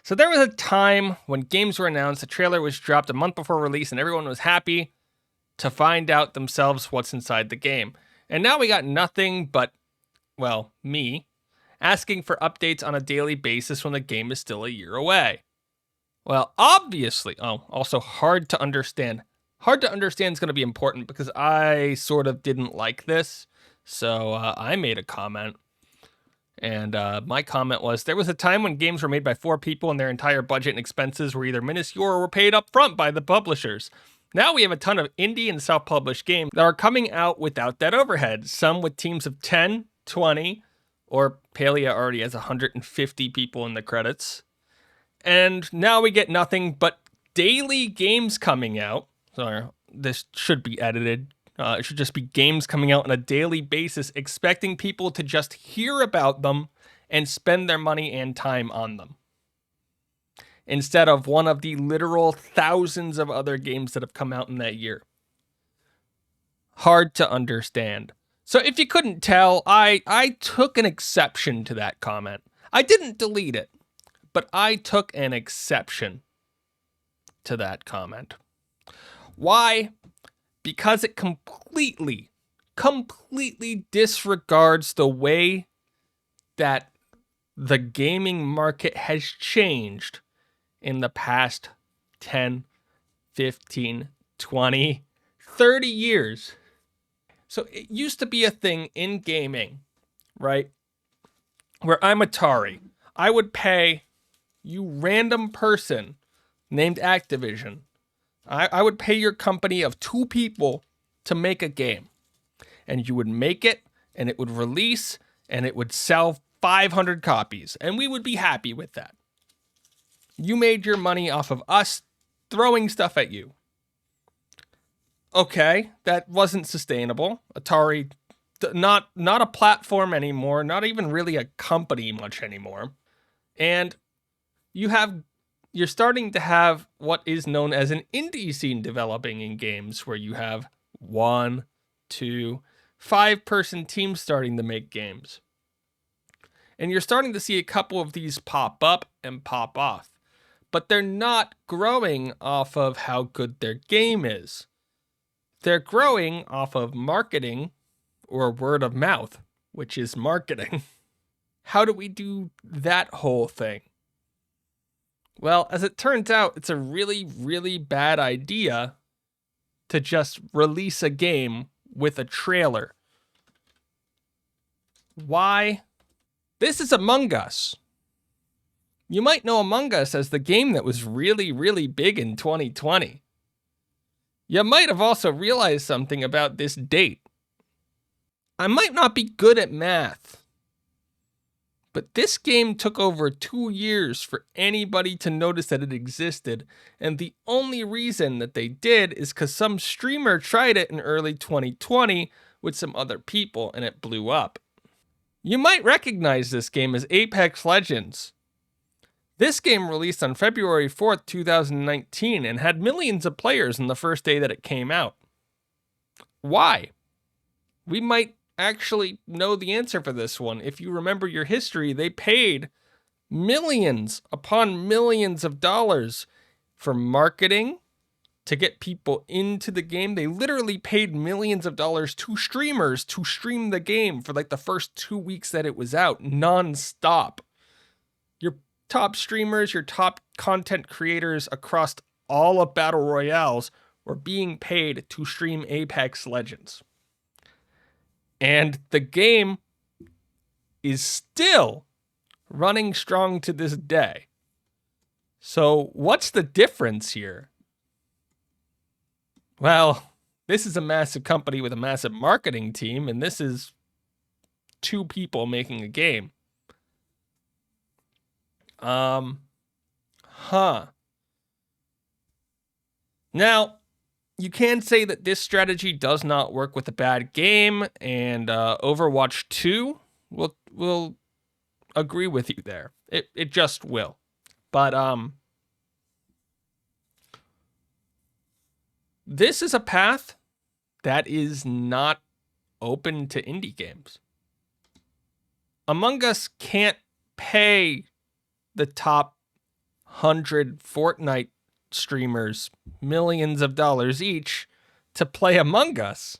So there was a time when games were announced, the trailer was dropped a month before release, and everyone was happy to find out themselves what's inside the game. And now we got nothing but, well, me, asking for updates on a daily basis when the game is still a year away. Well, obviously, also hard to understand. Hard to understand is going to be important because I sort of didn't like this. So I made a comment. And my comment was, there was a time when games were made by 4 people and their entire budget and expenses were either minuscule or were paid up front by the publishers. Now we have a ton of indie and self-published games that are coming out without that overhead. Some with teams of 10, 20, or Palia already has 150 people in the credits. And now we get nothing but daily games coming out. Sorry, this should be edited. It should just be games coming out on a daily basis, expecting people to just hear about them and spend their money and time on them, instead of one of the literal thousands of other games that have come out in that year. Hard to understand. So if you couldn't tell, I took an exception to that comment. I didn't delete it, but I took an exception to that comment. Why? Because it completely disregards the way that the gaming market has changed in the past 10, 15, 20, 30 years. So it used to be a thing in gaming, right? Where I'm Atari. I would pay you random person named Activision. I would pay your company of 2 people to make a game. And you would make it, and it would release, and it would sell 500 copies. And we would be happy with that. You made your money off of us throwing stuff at you. Okay, that wasn't sustainable. Atari, not a platform anymore, not even really a company much anymore. And you're starting to have what is known as an indie scene developing in games, where you have 1, 2, 5-person teams starting to make games. And you're starting to see a couple of these pop up and pop off. But they're not growing off of how good their game is. They're growing off of marketing or word of mouth, which is marketing. How do we do that whole thing? Well, as it turns out, it's a really, really bad idea to just release a game with a trailer. Why? This is Among Us. You might know Among Us as the game that was really, really big in 2020. You might have also realized something about this date. I might not be good at math, but this game took over 2 years for anybody to notice that it existed, and the only reason that they did is because some streamer tried it in early 2020 with some other people, and it blew up. You might recognize this game as Apex Legends. This game released on February 4th, 2019, and had millions of players on the first day that it came out. Why? We might actually know the answer for this one. If you remember your history, they paid millions upon millions of dollars for marketing to get people into the game. They literally paid millions of dollars to streamers to stream the game for like the first 2 weeks that it was out, non-stop. Your top streamers, your top content creators across all of Battle Royales were being paid to stream Apex Legends. And the game is still running strong to this day. So what's the difference here? Well, this is a massive company with a massive marketing team, and this is 2 people making a game. Now, you can say that this strategy does not work with a bad game, and Overwatch 2 will agree with you there. It just will. But this is a path that is not open to indie games. Among Us can't pay the top 100 Fortnite streamers millions of dollars each to play Among Us.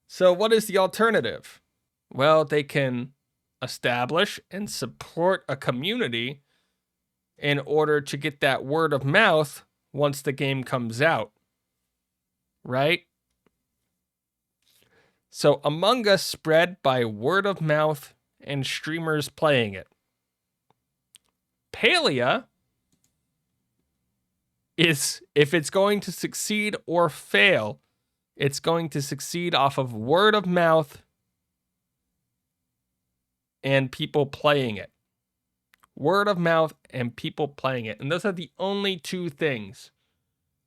So what is the alternative? Well, they can establish and support a community in order to get that word of mouth once the game comes out, right? So Among Us spread by word of mouth and streamers playing it. Palia is, if it's going to succeed or fail, it's going to succeed off of word of mouth and people playing it. Word of mouth and people playing it. And those are the only two things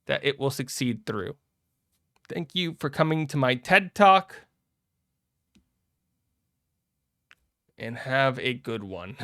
that it will succeed through. Thank you for coming to my TED Talk. And have a good one.